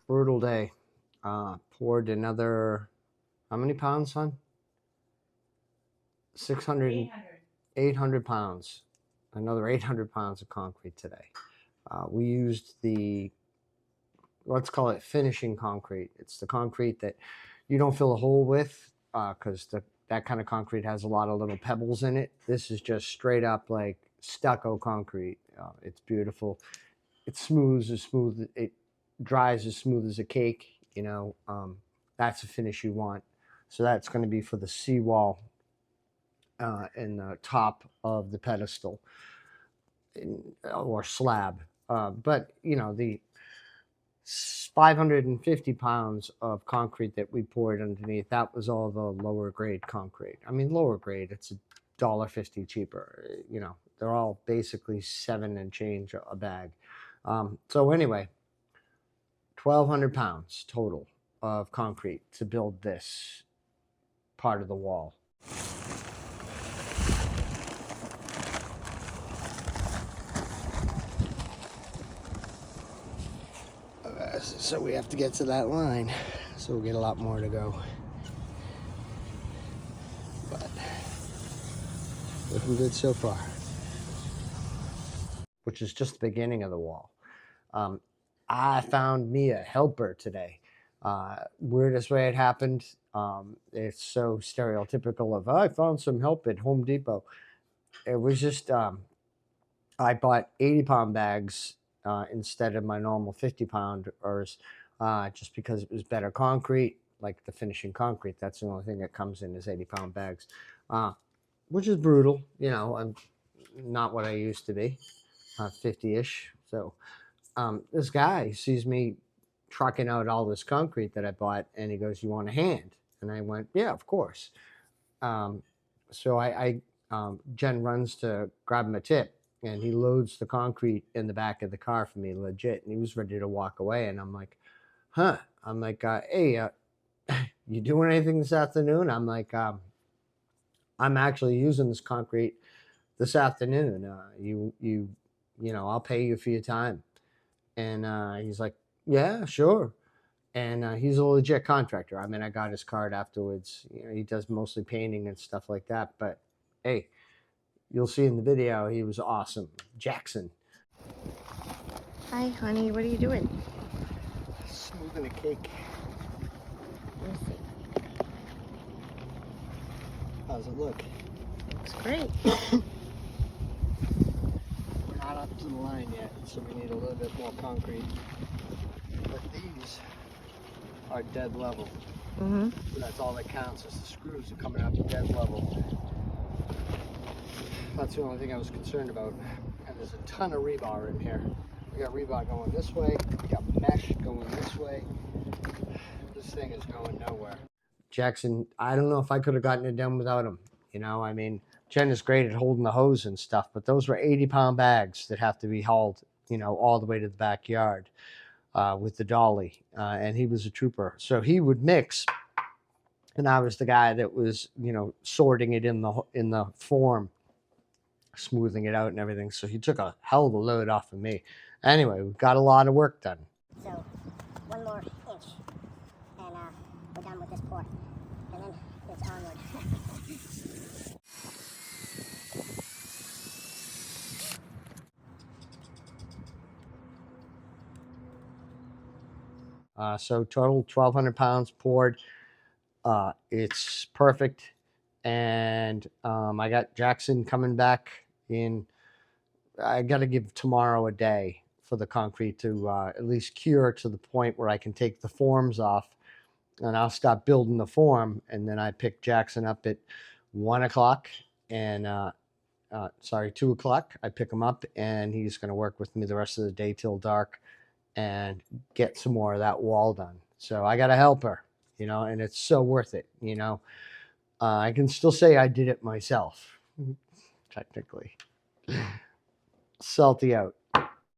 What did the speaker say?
Brutal day. Poured another, how many pounds, son? 800 pounds. Another 800 pounds of concrete today. We used the, let's call it finishing concrete. It's the concrete that you don't fill a hole with because that kind of concrete has a lot of little pebbles in it. This is just straight up like stucco concrete. It's beautiful. It's smooth. It dries as smooth as a cake. That's the finish you want. So that's going to be for the seawall and the top of the pedestal or slab. But the 550 pounds of concrete that we poured underneath, that was all the lower grade concrete. I mean, lower grade, it's $1.50 cheaper. They're all basically $7 and change a bag. So anyway, 1,200 pounds total of concrete to build this part of the wall. So we have to get to that line, so we'll get a lot more to go. But looking good so far. Which is just the beginning of the wall. I found me a helper today. Weirdest way it happened. It's so stereotypical of, I found some help at Home Depot. It was just, I bought 80-pound bags instead of my normal 50-pounders just because it was better concrete, like the finishing concrete. That's the only thing that comes in is 80-pound bags, which is brutal. I'm not what I used to be, 50-ish. So this guy sees me trucking out all this concrete that I bought, and he goes, "You want a hand?" And I went, "Yeah, of course." So Jen runs to grab him a tip, and he loads the concrete in the back of the car for me, legit. And he was ready to walk away, and I'm like, "Huh?" I'm like, "Hey, you doing anything this afternoon?" I'm like, "I'm actually using this concrete this afternoon. I'll pay you for your time." And he's like, "Yeah, sure." And he's a legit contractor. I mean, I got his card afterwards. He does mostly painting and stuff like that. But hey, you'll see in the video, he was awesome. Jackson. Hi, honey. What are you doing? Smoothing a cake. Let me see. How's it look? Looks great. We're not up to the line yet, so we need a little bit more concrete. But these are dead level. Mm-hmm. So that's all that counts, is the screws are coming up dead level. That's the only thing I was concerned about. And there's a ton of rebar in here. We got rebar going this way. We got mesh going this way. This thing is going nowhere. Jackson, I don't know if I could have gotten it done without him. I mean, Jen is great at holding the hose and stuff, but those were 80-pound bags that have to be hauled, all the way to the backyard with the dolly. And he was a trooper. So he would mix, and I was the guy that was, sorting it in the form, smoothing it out and everything. So he took a hell of a load off of me. Anyway, we've got a lot of work done. So one more inch, and we're done with this pour, and then it's onward. So total 1,200 pounds poured. It's perfect. And I got Jackson coming back in. I got to give tomorrow a day for the concrete to at least cure to the point where I can take the forms off, and I'll stop building the form. And then I pick Jackson up at 1 o'clock and 2 o'clock. I pick him up, and he's going to work with me the rest of the day till dark and get some more of that wall done. So I got a helper, and it's so worth it. I can still say I did it myself, technically. Salty out.